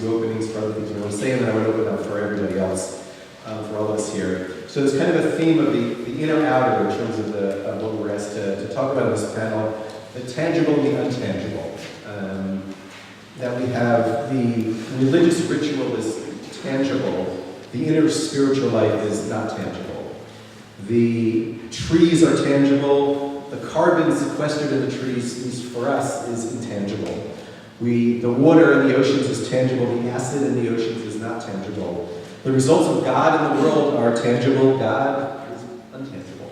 do openings for other things we want to say, and then I would open up for everybody else, for all of us here. So there's kind of a theme of the inner-outer in terms of what we're asked to talk about in this panel, the tangible and the untangible. That we have the religious ritual is tangible, the inner spiritual life is not tangible. The trees are tangible, the carbon sequestered in the trees, at least for us, is intangible. The water in the oceans is tangible, the acid in the oceans is not tangible. The results of God in the world are tangible, God is untangible.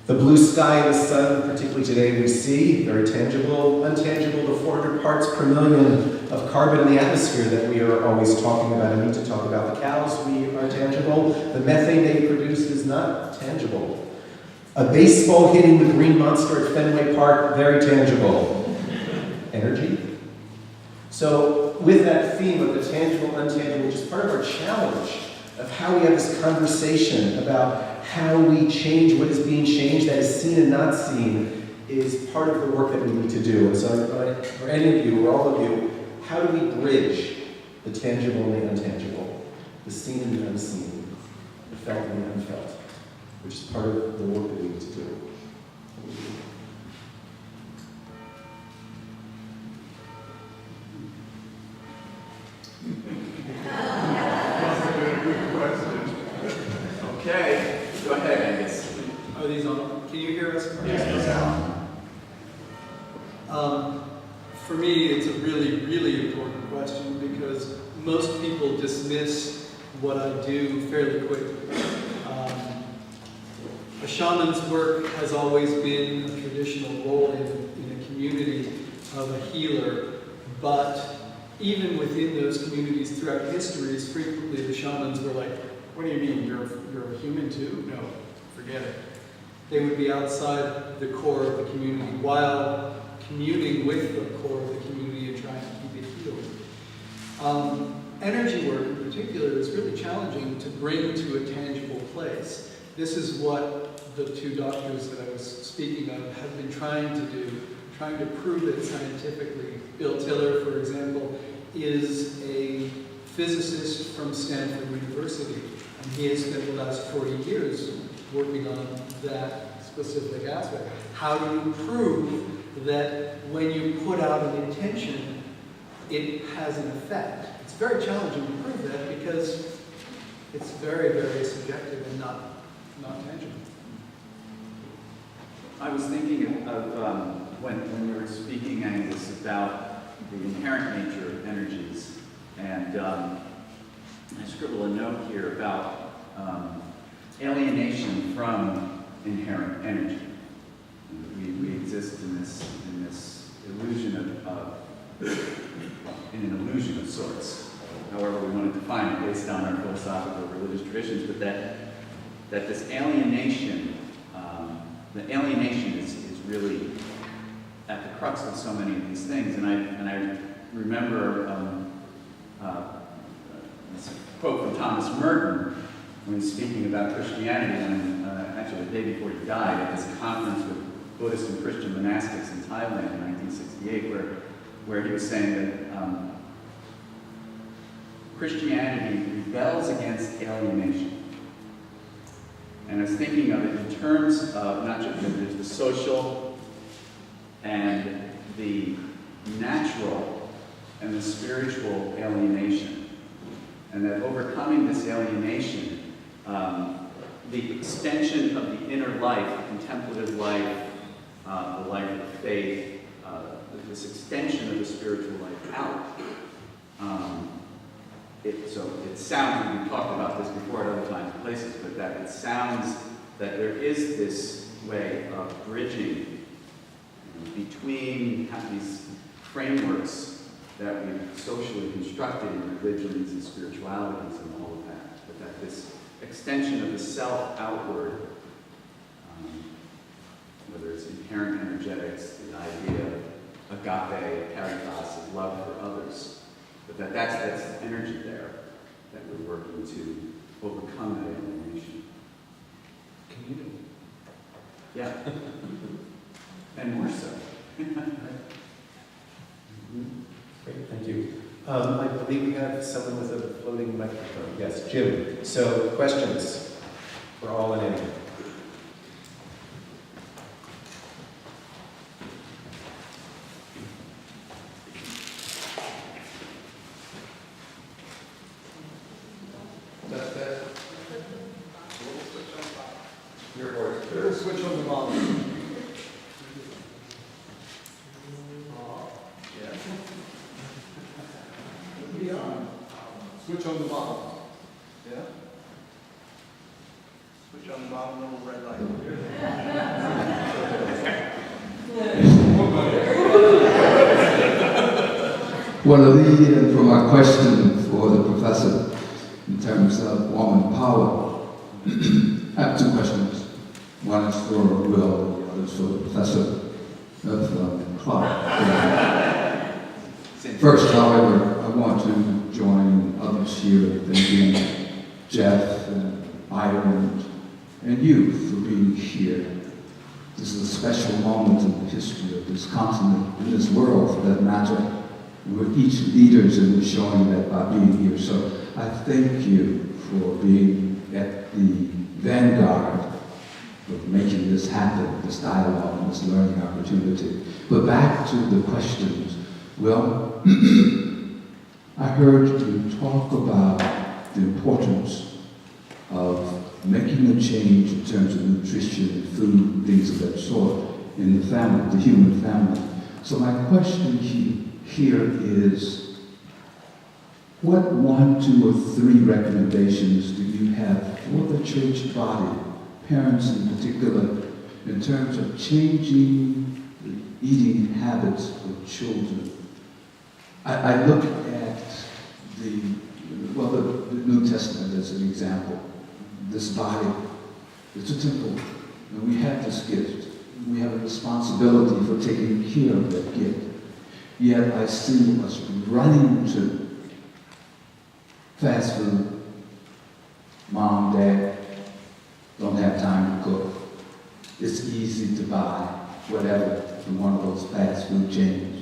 The blue sky and the sun, particularly today, we see, very tangible. Untangible, the 400 parts per million of carbon in the atmosphere that we are always talking about and need to talk about. The cows, we are tangible. The methane they produce is not tangible. A baseball hitting the green monster at Fenway Park, very tangible. Energy. So with that theme of the tangible, untangible, which is part of our challenge of how we have this conversation about how we change what is being changed, that is seen and not seen, is part of the work that we need to do. And so for any of you, or all of you, how do we bridge the tangible and the untangible, the seen and the unseen, the felt and the unfelt, which is part of the work that we need to do. Okay, go ahead, Angus. Are these on? Can you hear us? Yes. For me, it's a really, really important question because most people dismiss what I do fairly quickly. A shaman's work has always been a traditional role in a community of a healer, but even within those communities throughout histories, frequently the shamans were like, "What do you mean, you're a human too? No, forget it." They would be outside the core of the community while communing with the core of the community and trying to keep it healed. Energy work in particular is really challenging to bring to a tangible place. This is what the two doctors that I was speaking of have been trying to do, trying to prove it scientifically. Bill Tiller, for example, is a physicist from Stanford University, and he has spent the last 40 years working on that specific aspect. How do you prove that when you put out an intention, it has an effect? It's very challenging to prove that because it's very, very subjective and not tangible. I was thinking of when you were speaking, Angus, about the inherent nature of energies, and I scribble a note here about alienation from inherent energy. We exist in this illusion in an illusion of sorts, however we want to define it based on our philosophical or religious traditions, but that this alienation, the alienation is really at the crux of so many of these things. And I remember this quote from Thomas Merton when speaking about Christianity, when actually the day before he died at this conference with Buddhist and Christian monastics in Thailand in 1968, where he was saying that Christianity rebels against alienation. And I was thinking of it in terms of not just there's the social and the natural and the spiritual alienation. And that overcoming this alienation, the extension of the inner life, the contemplative life, the life of faith, this extension of the spiritual life out. So it sounds, and we've talked about this before at other times and places, but that it sounds that there is this way of bridging between these frameworks that we've socially constructed in religions and spiritualities and all of that, but that this extension of the self outward, whether it's inherent energetics, the idea of agape, caritas, of love for others, but that's the energy there that we're working to overcome that alienation. Community. Yeah. And more so. Great, thank you. I believe we have someone with a floating microphone. Yes, Jim. So, questions for all and any? That's it. Your voice. There's a switch on the bottom. Switch on the bottom. Yeah? Switch on the bottom, little red light. Well, a lead in for my question for the professor in terms of woman power. I have two questions. One is for Will, the other is for the professor of Clark. First, however, I want to join others here in thanking Jeff and Ireland and you for being here. This is a special moment in the history of this continent, in this world for that matter. We're each leaders and we're showing that by being here. So I thank you for being at the vanguard of making this happen, this dialogue and this learning opportunity. But back to the questions. Well, I heard you talk about the importance of making a change in terms of nutrition, food, things of that sort in the family, the human family. So my question here is, what 1, 2, or 3 recommendations do you have for the church body, parents in particular, in terms of changing the eating habits of children? I look at the New Testament as an example. This body, it's a temple, and we have this gift. We have a responsibility for taking care of that gift. Yet I see us running to fast food. Mom, Dad don't have time to cook. It's easy to buy whatever from one of those fast food chains.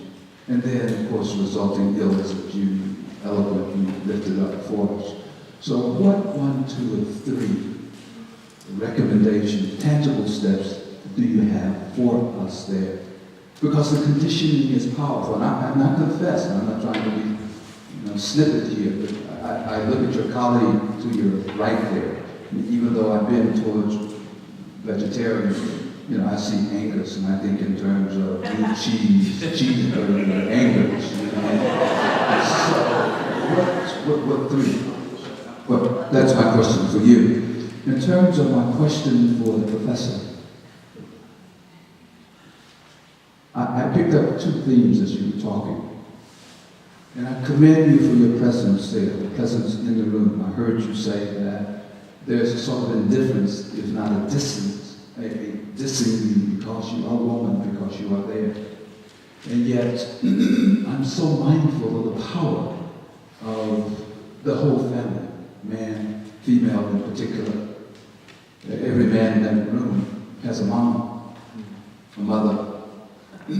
And then, of course, resulting ills that you eloquently lifted up for us. So what 1, 2, or 3 recommendations, tangible steps do you have for us there? Because the conditioning is powerful. And I confess, I'm not trying to be snippet here, but I look at your colleague to your right there. And even though I've been towards vegetarian, I see Angus, and I think in terms of blue cheese, cheeseburger, Angus. So, what 3? Well, that's my question for you. In terms of my question for the professor, I picked up 2 themes as you were talking. And I commend you for your presence there, the presence in the room. I heard you say that there's a sort of indifference, if not a distance, a dissing you because you are a woman, because you are there. And yet, I'm so mindful of the power of the whole family, man, female in particular. Every man in that room has a mom, a mother. I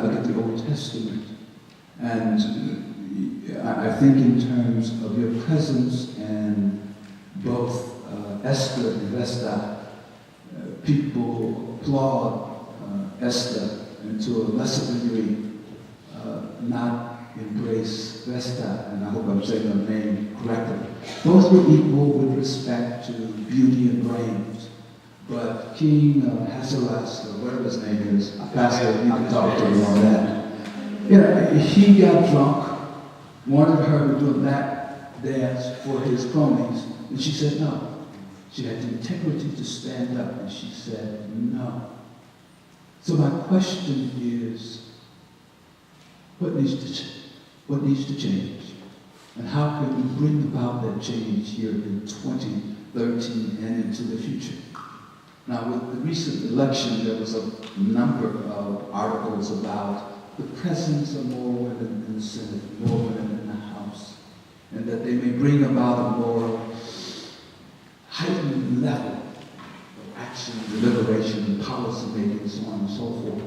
look at the Old Testament, and I think in terms of your presence and both Esther and Vesta, people applaud Esther, and to a lesser degree, not embrace Vesta, and I hope I'm saying her name correctly. Both were equal with respect to beauty and brains. But King Hasselas, or whatever his name is, Pastor, you can talk to him on that. He got drunk, wanted her to do a lap dance for his cronies, and she said no. She had the integrity to stand up, and she said no. So my question is, what needs to change? And how can we bring about that change here in 2013 and into the future? Now, with the recent election, there was a number of articles about the presence of more women in the Senate, more women in the House, and that they may bring about a more heightened level of action, deliberation, policy making, so on and so forth.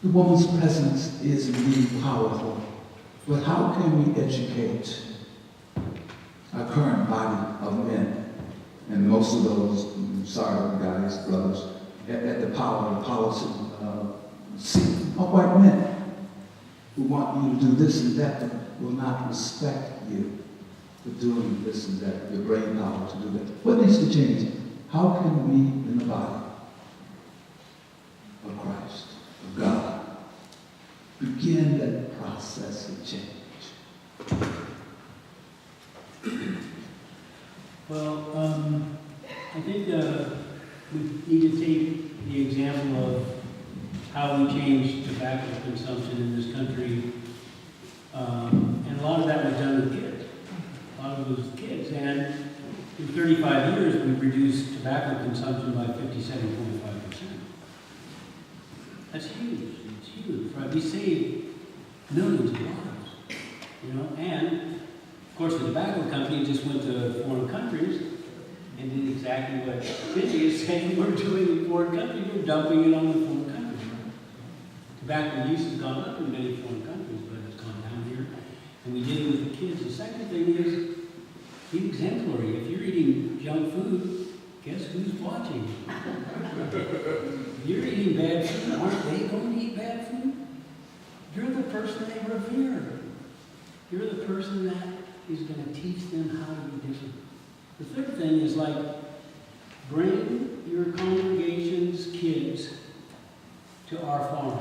The woman's presence is indeed powerful, But how can we educate our current body of men, and most of those, sorry guys, brothers, at the policy seat are white men who want you to do this and that, but will not respect you for doing this and that, your brain power to do that. What needs to change? How can we, in the body of Christ, of God, begin that process of change? Well, I think we need to take the example of how we changed tobacco consumption in this country. And a lot of that was done with kids. A lot of it was kids. And in 35 years, we've reduced tobacco consumption by 57.5%. That's huge. It's huge, right? We saved millions of lives, you know? And, of course, the tobacco company just went to foreign countries and did exactly what Fitzy is saying we're doing in foreign countries. We're dumping it on the foreign countries. Tobacco use has gone up in many foreign countries, but it's gone down here. And we did it with the kids. The second thing is, be exemplary. If you're eating junk food, guess who's watching? If you're eating bad food, aren't they going to eat bad food? You're the person they revere. You're the person that is going to teach them how to be different. The third thing is like, bring your congregation's kids to our farm.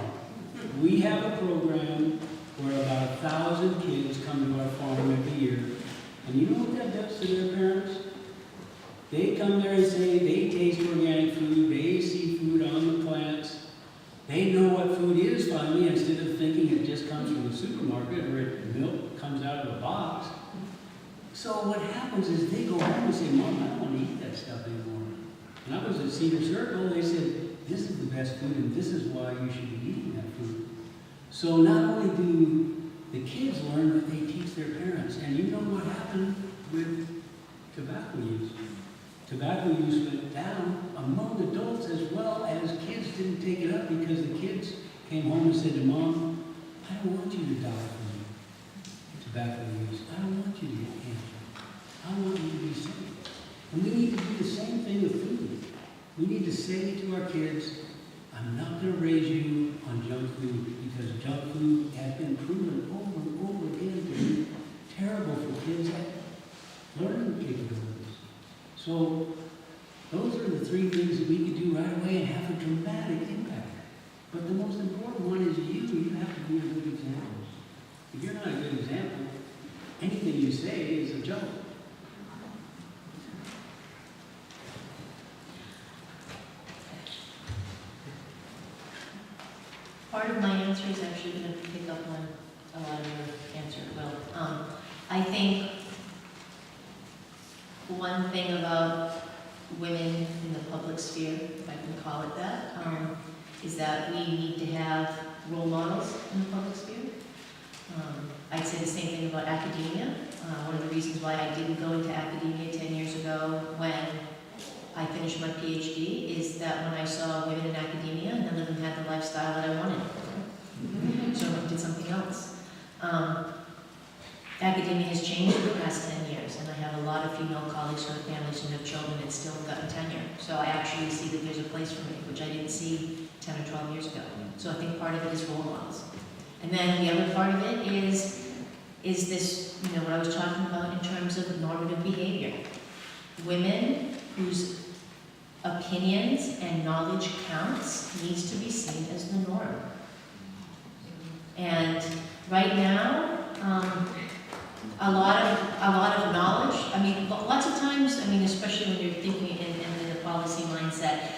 We have a program where about 1,000 kids come to our farm every year. And you know what that does to their parents? They come there and say they taste organic food, they see food on the plants. They know what food is finally, instead of thinking it just comes from the supermarket or milk comes out of a box. So what happens is they go home and say, Mom, I don't want to eat that stuff anymore. And I was at Cedar Circle, they said, this is the best food and this is why you should be eating that food. So not only do the kids learn, but they teach their parents. And you know what happened with tobacco use? Tobacco use went down among adults as well as kids didn't take it up because the kids came home and said to Mom, I don't want you to die from tobacco use. I don't want you to get cancer. I want you to be safe. And we need to do the same thing with food. We need to say to our kids, I'm not going to raise you on junk food because junk food has been proven over and over again to be terrible for kids at learning capabilities. So those are the three things that we could do right away and have a dramatic impact. But the most important one is you. You have to be a good example. If you're not a good example, anything you say is a joke. Part of my answer is actually going to pick up on a lot of your answer, Will. I think one thing about women in the public sphere, if I can call it that, is that we need to have role models in the public sphere. I'd say the same thing about academia. One of the reasons why I didn't go into academia 10 years ago when I finished my PhD is that when I saw women in academia, none of them had the lifestyle that I wanted. So I did something else. Academia has changed in the past 10 years, and I have a lot of female colleagues who have families and have children and still have gotten tenure. So I actually see that there's a place for me, which I didn't see 10 or 12 years ago. So I think part of it is role models. And then the other part of it is this, what I was talking about in terms of normative behavior. Women whose opinions and knowledge counts needs to be seen as the norm. And right now, a lot of knowledge, lots of times, especially when you're thinking in the policy mindset,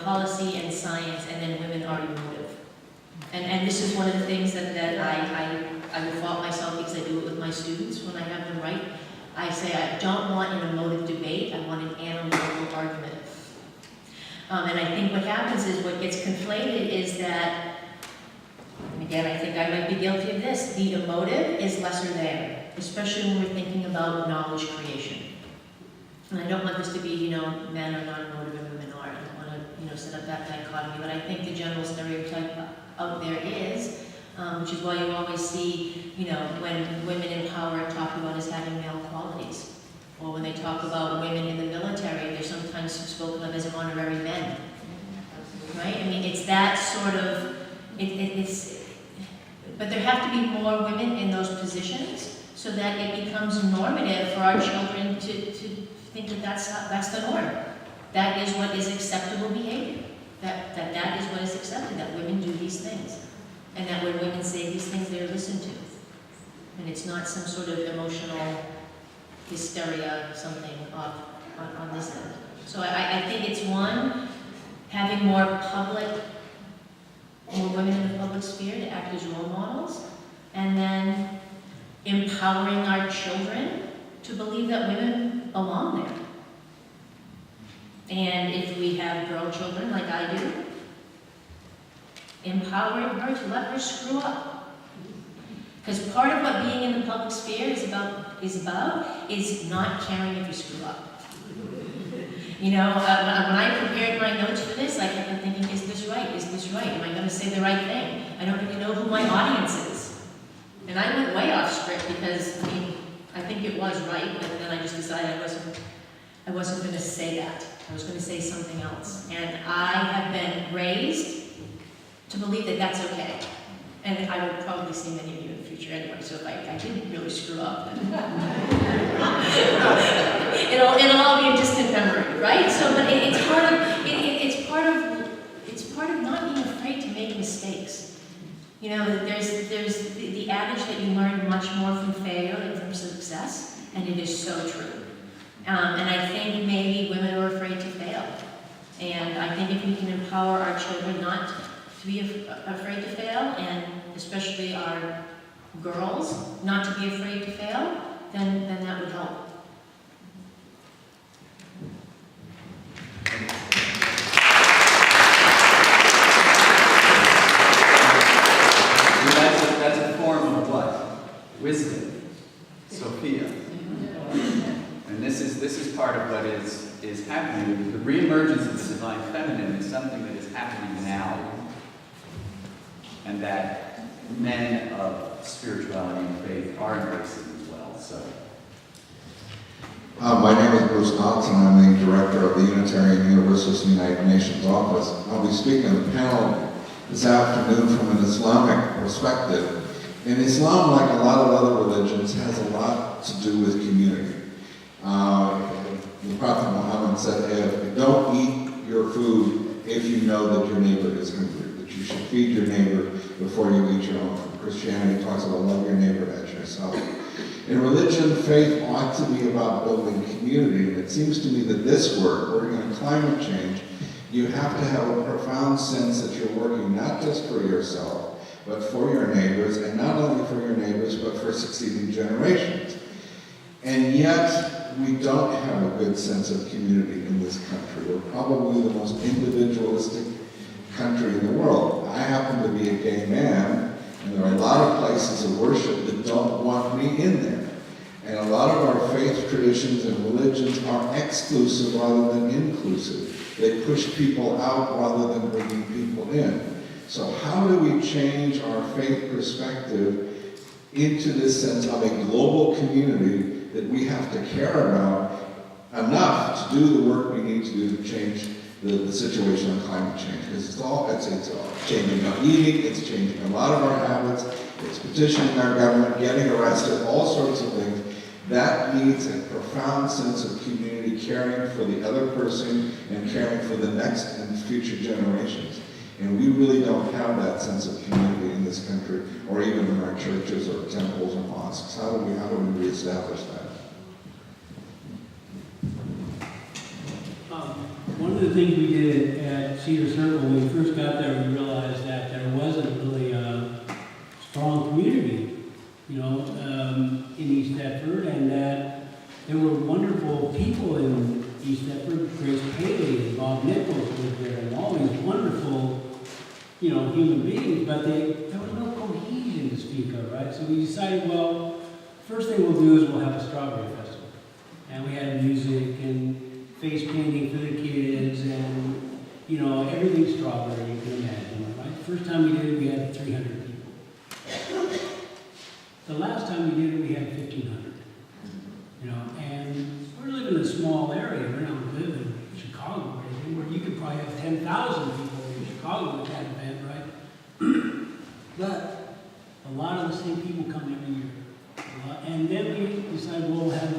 policy and science, and then women are emotive. And this is one of the things that I will fault myself because I do it with my students when I have them write. I say I don't want an emotive debate, I want an analytical argument. And I think what happens is what gets conflated is that, and again, I think I might be guilty of this, the emotive is lesser than, especially when we're thinking about knowledge creation. And I don't want this to be, men are not emotive and women are. I don't want to, set up that dichotomy, but I think the general stereotype out there is which is why you always see, when women in power are talked about as having male qualities. Or when they talk about women in the military, they're sometimes spoken of as honorary men. Right? I mean, it's that sort of, but there have to be more women in those positions so that it becomes normative for our children to think that that's the norm. That is what is acceptable behavior. That is what is accepted, that women do these things. And that when women say these things, they're listened to. And it's not some sort of emotional hysteria, something on this end. So I think it's one, having more women in the public sphere to act as role models, and then empowering our children to believe that women belong there. And if we have girl children like I do, empowering her to let her screw up. Because part of what being in the public sphere is about is not caring if you screw up. When I prepared my notes for this, I kept on thinking, is this right? Is this right? Am I going to say the right thing? I don't really know who my audience is. And I went way off script because, I think it was right, but then I just decided I wasn't going to say that. I was going to say something else. And I have been raised to believe that that's okay. And I will probably see many of you in the future anyway, so if I didn't really screw up, then it'll all be a distant memory, right? So, but it's part of not being afraid to make mistakes. There's the adage that you learn much more from failure than from success, and it is so true. And I think maybe women are afraid to fail. And I think if we can empower our children not to be afraid to fail, and especially our girls not to be afraid to fail, then that would help. That's a form of what? Wisdom. Sophia. And this is part of what is happening. The reemergence of the divine feminine is something that is happening now. And that men of spirituality and faith are embracing as well. So, my name is Bruce Knox, and I'm the director of the Unitarian Universalist United Nations office. I'll be speaking on the panel this afternoon from an Islamic perspective. And Islam, like a lot of other religions, has a lot to do with community. The Prophet Muhammad said, don't eat your food if you know that your neighbor is hungry, that you should feed your neighbor before you eat your own. Christianity talks about love your neighbor as yourself. In religion, faith ought to be about building community, and it seems to me that this work, working on climate change, you have to have a profound sense that you're working not just for yourself, but for your neighbors, and not only for your neighbors, but for succeeding generations. And yet, we don't have a good sense of community in this country. We're probably the most individualistic country in the world. I happen to be a gay man, and there are a lot of places of worship that don't want me in there. And a lot of our faith traditions and religions are exclusive rather than inclusive. They push people out rather than bringing people in. So how do we change our faith perspective into this sense of a global community that we have to care about enough to do the work we need to do to change the situation on climate change? Because it's all changing our eating, it's changing a lot of our habits, it's petitioning our government, getting arrested, all sorts of things. That needs a profound sense of community, caring for the other person and caring for the next and future generations. And we really don't have that sense of community in this country, or even in our churches or temples or mosques. How do we reestablish that? One of the things we did at Cedar Circle when we first got there, we realized that there wasn't really a strong community, in East Thetford, and that there were wonderful people in East Thetford. Grace Paley and Bob Nichols lived there, and all these wonderful, human beings, but there was no cohesion to speak of, right? So we decided, well, first thing we'll do is we'll have a strawberry festival. And we had music and face painting for the kids and, everything strawberry you can imagine, right? First time we did it, we had 300 people. The last time we did it, we had 1,500. You know, and we're living in a small area. We're not living in Chicago or anything, where you could probably have 10,000 people in Chicago at that event, right? But a lot of the same people come every year. And then we decided we'll have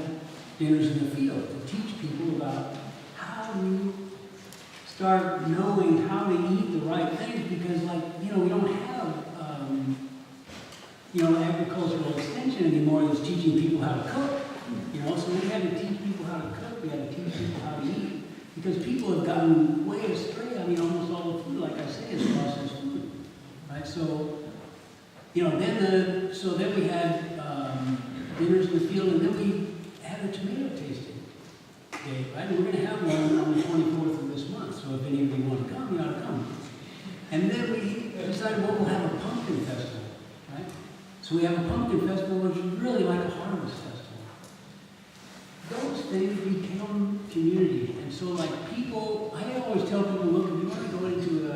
dinners in the field to teach people about how to start knowing how to eat the right things, because, like, you know, we don't have, agricultural extension anymore that's teaching people how to cook. You know, so we had to teach people how to cook, we had to teach people how to eat, because people have gotten way astray. I mean, almost all the food, like I say, is processed food, right? So, you know, then we had dinners in the field, and then we had a tomato tasting day, right? And we're going to have one on the 24th of this month, so if any of you want to come, you ought to come. And then we decided, well, we'll have a pumpkin festival, right? So we have a pumpkin festival, which is really like a harvest festival. Those things become community. And so, like, people, I always tell people, look, if you want to go into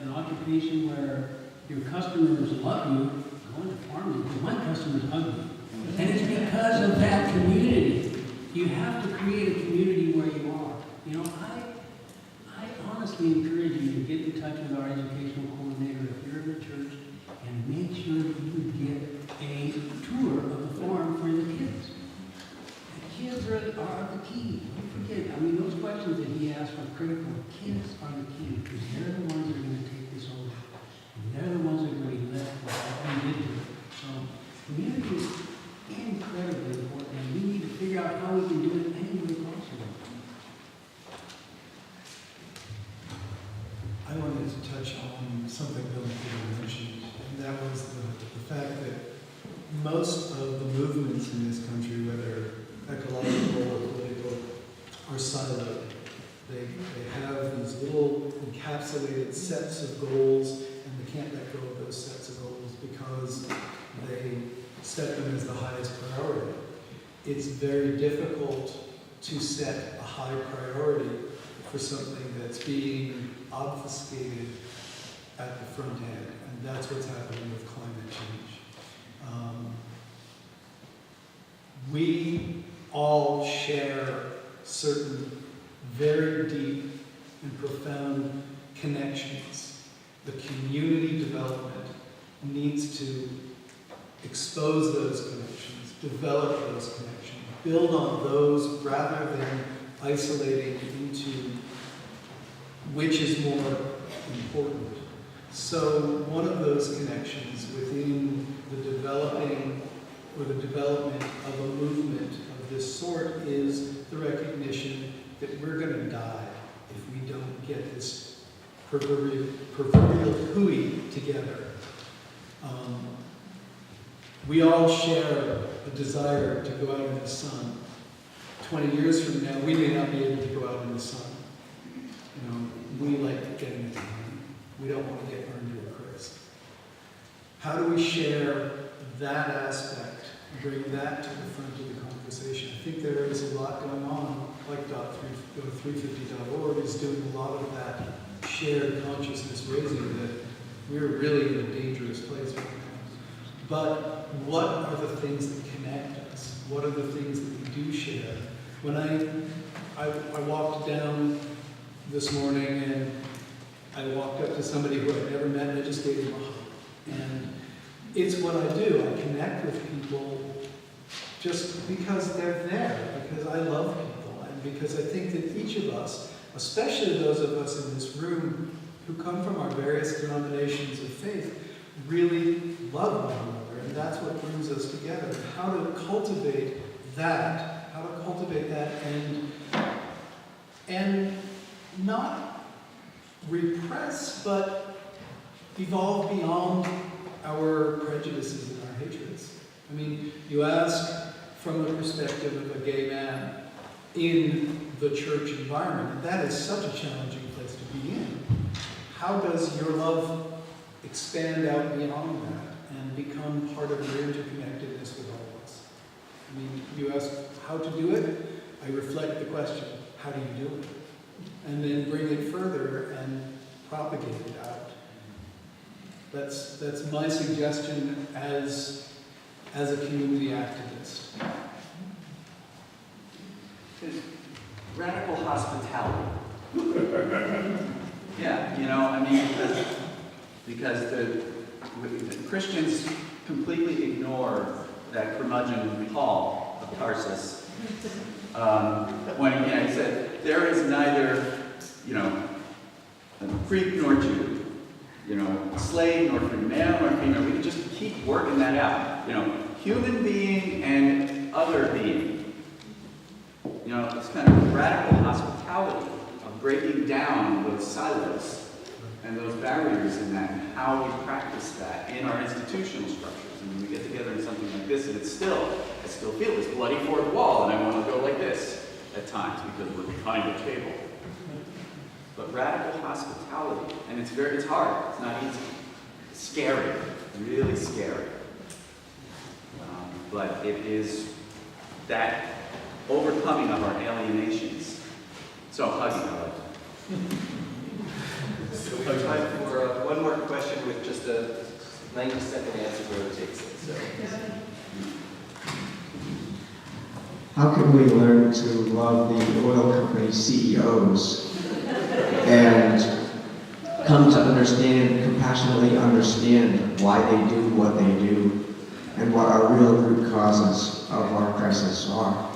an occupation where your customers love you, go into farming, because my customers hug me. And it's because of that community. You have to create a community where you are. You know, I honestly encourage you to get in touch with our educational coordinator if you're in the church, and make sure you get a tour of the farm for the kids. The kids are the key. Don't forget, I mean, those questions that he asked are critical. Kids are the key, because they're the ones that are going to take this over. And they're the ones that are going to be left with what we did to them. So community is incredibly important, and we need to figure out how we can do it any way possible. I wanted to touch on something Bill McKeever mentioned, and that was the fact that most of the movements in this country, whether ecological or political, are siloed. They have these little encapsulated sets of goals, and they can't let go of those sets of goals because they set them as the highest priority. It's very difficult to set a high priority for something that's being obfuscated at the front end, and that's what's happening with climate change. We all share certain very deep and profound connections. The community development needs to expose those connections, develop those connections, build on those rather than isolating into which is more important. So one of those connections within the developing or the development of a movement of this sort is the recognition that we're going to die if we don't get this proverbial hooey together. We all share a desire to go out in the sun. 20 years from now, we may not be able to go out in the sun. You know, we like getting it done. We don't want to get burned to a crisp. How do we share that aspect, bring that to the front of the conversation? I think there is a lot going on, like .350.org is doing a lot of that shared consciousness raising, that we're really in a dangerous place right now. But what are the things that connect us? What are the things that we do share? When I walked down this morning and I walked up to somebody who I'd never met and I just gave them a hug. And it's what I do. I connect with people just because they're there, because I love people, and because I think that each of us, especially those of us in this room who come from our various denominations of faith, really love one another, and that's what brings us together. And how to cultivate that, and not repress, but evolve beyond our prejudices and our hatreds. I mean, you ask from the perspective of a gay man in the church environment, and that is such a challenging place to be in. How does your love expand out beyond that and become part of your interconnectedness with all of us? I mean, you ask how to do it, I reflect the question, how do you do it? And then bring it further and propagate it out. That's my suggestion as as a community activist? Radical hospitality. Yeah, you know, I mean, because the Christians completely ignore that curmudgeon Paul of Tarsus. When he said, there is neither, you know, Greek nor Jew, you know, slave nor free, male nor female. We can just keep working that out. You know, human being and other being. You know, it's kind of radical hospitality of breaking down those silos and those barriers in that, and how we practice that in our institutional structures. And when we get together in something like this, and I still feel this bloody fourth wall, and I want to go like this at times because we're behind a table. But radical hospitality, and it's hard, it's not easy. It's scary, really scary. But it is that overcoming of our alienations. So hugging our life. So we have time for one more question with just a 90-second answer where it takes it. So. How can we learn to love the oil company CEOs and come to understand, compassionately understand why they do what they do and what our real root causes of our crisis are?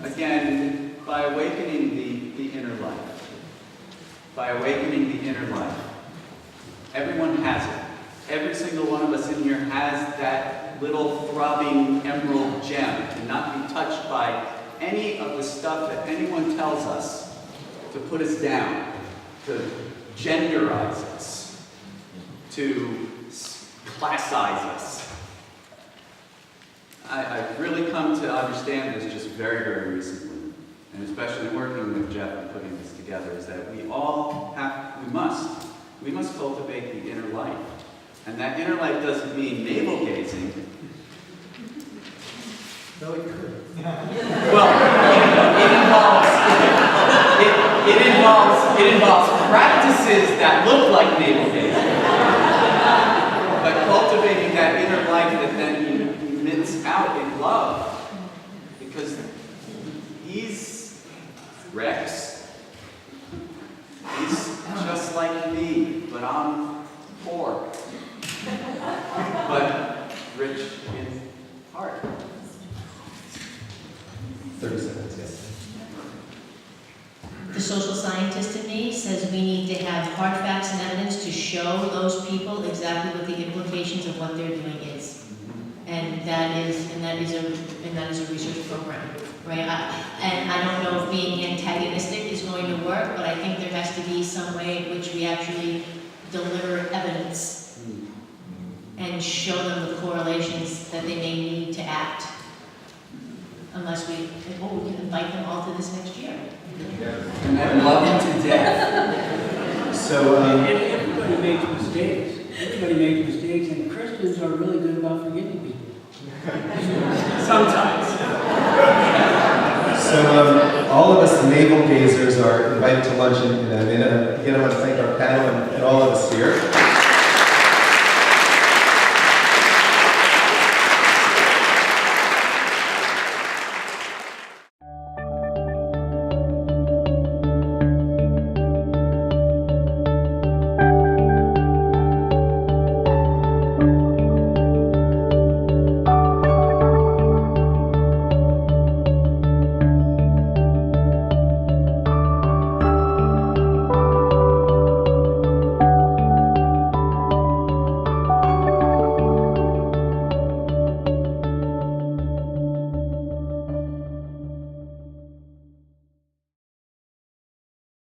Again, by awakening the inner life. By awakening the inner life. Everyone has it. Every single one of us in here has that little throbbing emerald gem to not be touched by any of the stuff that anyone tells us to put us down, to genderize us, to classize us. I've really come to understand this just very, very recently, and especially working with Jeff and putting this together, is that we must cultivate the inner life. And that inner life doesn't mean navel gazing. No, it could. Well, it involves practices that look like navel gazing. But cultivating that inner life that then emits out in love. Because he's Rex. He's just like me, but I'm poor. But rich in heart. 30 seconds, yes. The social scientist in me says we need to have hard facts and evidence to show those people exactly what the implications of what they're doing is. And that is a research program, right? And I don't know if being antagonistic is going to work, but I think there has to be some way in which we actually deliver evidence and show them the correlations that they may need to act. Unless we can invite them all to this next year. And I love you to death. So, Everybody makes mistakes. Everybody makes mistakes, and Christians are really good about forgiving people. Sometimes. So all of us navel gazers are invited to lunch in a minute. Again, I want to thank our panel and all of us here.